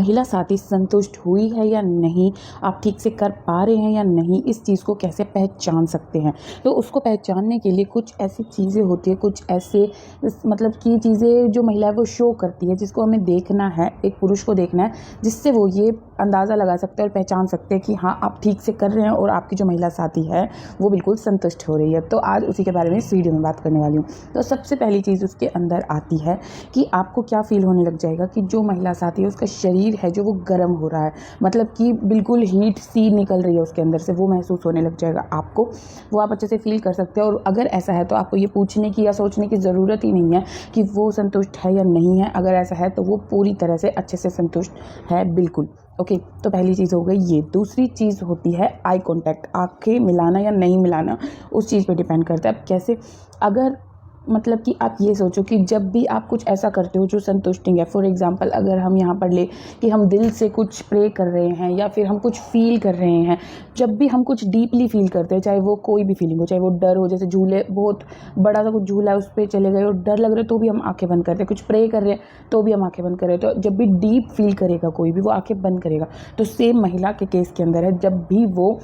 महिला साथी संतुष्ट हुई है या नहीं, आप ठीक से कर पा रहे हैं या नहीं, इस चीज़ को कैसे पहचान सकते हैं। तो उसको पहचानने के लिए कुछ ऐसी चीज़ें होती है, कुछ ऐसे मतलब की चीज़ें जो महिला वो शो करती है, जिसको हमें देखना है, एक पुरुष को देखना है, जिससे वो ये अंदाज़ा लगा सकते हैं और पहचान सकते हैं कि हाँ आप ठीक से कर रहे हैं और आपकी जो महिला साथी है वो बिल्कुल संतुष्ट हो रही है। तो आज उसी के बारे में इस वीडियो में बात करने वाली हूँ। तो सबसे पहली चीज़ उसके अंदर आती है कि आपको क्या फील होने लग जाएगा कि जो महिला साथी है उसका शरीर है जो वो गर्म हो रहा है, मतलब कि बिल्कुल हीट सी निकल रही है उसके अंदर से, वो महसूस होने लग जाएगा आपको, वो आप अच्छे से फील कर सकते हैं। और अगर ऐसा है तो आपको ये पूछने की या सोचने की ज़रूरत ही नहीं है कि वो संतुष्ट है या नहीं है। अगर ऐसा है तो वो पूरी तरह से अच्छे से संतुष्ट है बिल्कुल। ओके, तो पहली चीज़ हो गई ये। दूसरी चीज़ होती है आई कॉन्टैक्ट, आंखें मिलाना या नहीं मिलाना, उस चीज़ पे डिपेंड करता है। अब कैसे, अगर मतलब कि आप ये सोचो कि जब भी आप कुछ ऐसा करते हो जो संतुष्टिंग है, फॉर एग्जांपल अगर हम यहाँ पर ले कि हम दिल से कुछ प्रे कर रहे हैं या फिर हम कुछ फील कर रहे हैं, जब भी हम कुछ डीपली फील करते हैं, चाहे वो कोई भी फीलिंग हो, चाहे वो डर हो, जैसे झूले, बहुत बड़ा सा कुछ झूला है उस पर चले गए और डर लग रहा है तो भी हम आंखें बंद करते हैं, कुछ प्रे कर रहे हैं तो भी हम आंखें बंद कर रहे हैं। तो जब भी डीप फील करेगा कोई भी, वो आंखें बंद करेगा। तो सेम महिला के केस के अंदर है, जब भी वो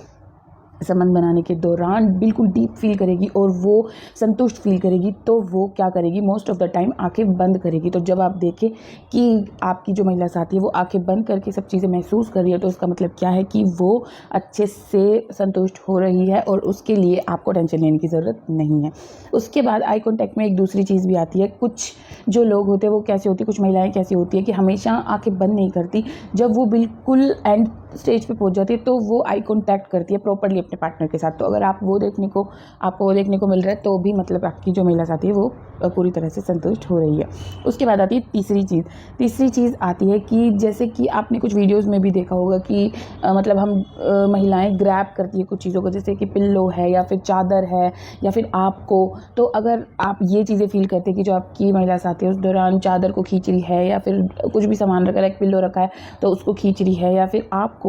संबंध बनाने के दौरान बिल्कुल डीप फील करेगी और वो संतुष्ट फील करेगी, तो वो क्या करेगी, मोस्ट ऑफ द टाइम आंखें बंद करेगी। तो जब आप देखें कि आपकी जो महिला साथी है वो आंखें बंद करके सब चीज़ें महसूस कर रही है, तो उसका मतलब क्या है कि वो अच्छे से संतुष्ट हो रही है और उसके लिए आपको टेंशन लेने की ज़रूरत नहीं है। उसके बाद आई कॉन्टैक्ट में एक दूसरी चीज़ भी आती है। कुछ जो लोग होते हैं वो कैसे होती है, कुछ महिलाएं कैसी होती है कि हमेशा आंखें बंद नहीं करती, जब वो बिल्कुल एंड स्टेज पे पहुंच जाती है तो वो आई कॉन्टैक्ट करती है प्रॉपरली अपने पार्टनर के साथ। तो अगर आपको वो देखने को मिल रहा है तो भी मतलब आपकी जो महिला साथी है वो पूरी तरह से संतुष्ट हो रही है। उसके बाद आती है तीसरी चीज़ आती है कि जैसे कि आपने कुछ वीडियोस में भी देखा होगा कि मतलब हम महिलाएं ग्रैब करती है कुछ चीज़ों को, जैसे कि पिल्लो है या फिर चादर है या फिर आपको। तो अगर आप ये चीज़ें फील करते हैं कि जो आपकी महिला साथी है उस दौरान चादर को खींच रही है या फिर कुछ भी सामान रखा है, एक पिल्लो रखा है तो उसको खींच रही है, या फिर आपको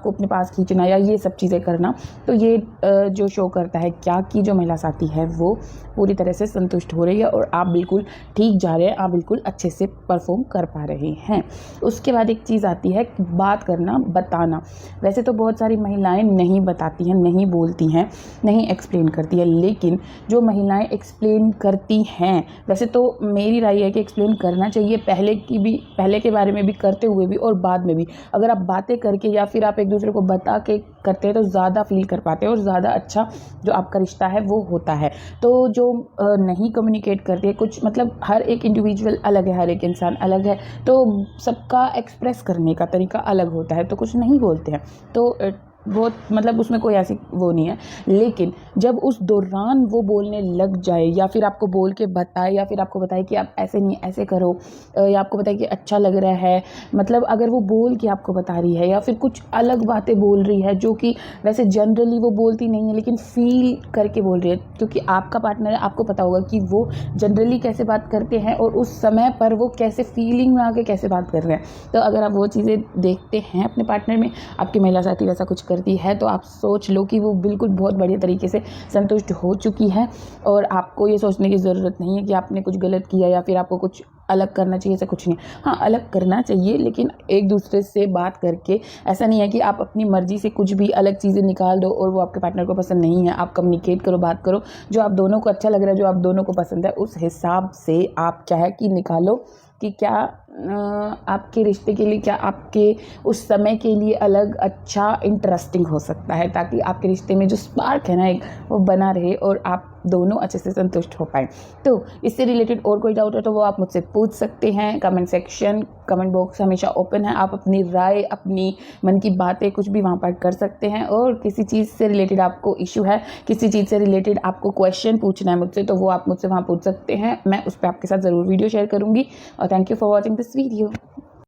अपने पास खींचना या ये सब चीज़ें करना, तो ये जो शो करता है क्या कि जो महिला साथी है वो पूरी तरह से संतुष्ट हो रही है और आप बिल्कुल ठीक जा रहे हैं, आप बिल्कुल अच्छे से परफॉर्म कर पा रहे हैं। उसके बाद एक चीज़ आती है बात करना, बताना। वैसे तो बहुत सारी महिलाएं नहीं बताती हैं, नहीं बोलती हैं, नहीं एक्सप्लेन करती है, लेकिन जो महिलाएं एक्सप्लेन करती हैं, वैसे तो मेरी राय है कि एक्सप्लेन करना चाहिए, पहले के बारे में भी, करते हुए भी और बाद में भी। अगर आप बातें करके या फिर आप एक दूसरे को बता के करते हैं तो ज़्यादा फील कर पाते हैं और ज़्यादा अच्छा जो आपका रिश्ता है वो होता है। तो जो नहीं कम्युनिकेट करते हैं, कुछ मतलब हर एक इंडिविजुअल अलग है, हर एक इंसान अलग है, तो सबका एक्सप्रेस करने का तरीका अलग होता है, तो कुछ नहीं बोलते हैं तो बहुत मतलब उसमें कोई ऐसी वो नहीं है। लेकिन जब उस दौरान वो बोलने लग जाए या फिर आपको बोल के बताए या फिर आपको बताए कि आप ऐसे नहीं ऐसे करो, या आपको बताए कि अच्छा लग रहा है, मतलब अगर वो बोल के आपको बता रही है या फिर कुछ अलग बातें बोल रही है जो कि वैसे जनरली वो बोलती नहीं है लेकिन फील करके बोल रही है, क्योंकि आपका पार्टनर है, आपको पता होगा कि वो जनरली कैसे बात करते हैं और उस समय पर वो कैसे फीलिंग में आके कैसे बात कर रहे हैं। तो अगर आप वो चीज़ें देखते हैं अपने पार्टनर में, आपकी महिला साथी वैसा कुछ करती है, तो आप सोच लो कि वो बिल्कुल बहुत बढ़िया तरीके से संतुष्ट हो चुकी है और आपको ये सोचने की ज़रूरत नहीं है कि आपने कुछ गलत किया या फिर आपको कुछ अलग करना चाहिए, ऐसा कुछ नहीं। हाँ, अलग करना चाहिए लेकिन एक दूसरे से बात करके। ऐसा नहीं है कि आप अपनी मर्जी से कुछ भी अलग चीज़ें निकाल दो और वो आपके पार्टनर को पसंद नहीं है। आप कम्युनिकेट करो, बात करो, जो आप दोनों को अच्छा लग रहा है, जो आप दोनों को पसंद है, उस हिसाब से आप क्या है कि निकालो कि क्या आपके रिश्ते के लिए, क्या आपके उस समय के लिए अलग अच्छा इंटरेस्टिंग हो सकता है, ताकि आपके रिश्ते में जो स्पार्क है ना एक, वो बना रहे और आप दोनों अच्छे से संतुष्ट हो पाए। तो इससे रिलेटेड और कोई डाउट है तो वो आप मुझसे पूछ सकते हैं। कमेंट बॉक्स हमेशा ओपन है, आप अपनी राय, अपनी मन की बातें कुछ भी वहाँ पर कर सकते हैं। और किसी चीज़ से रिलेटेड आपको इशू है, किसी चीज़ से रिलेटेड आपको क्वेश्चन पूछना है मुझसे, तो वो आप मुझसे वहाँ पूछ सकते हैं। मैं उस पर आपके साथ ज़रूर वीडियो शेयर करूँगी। और thank you for watching this video.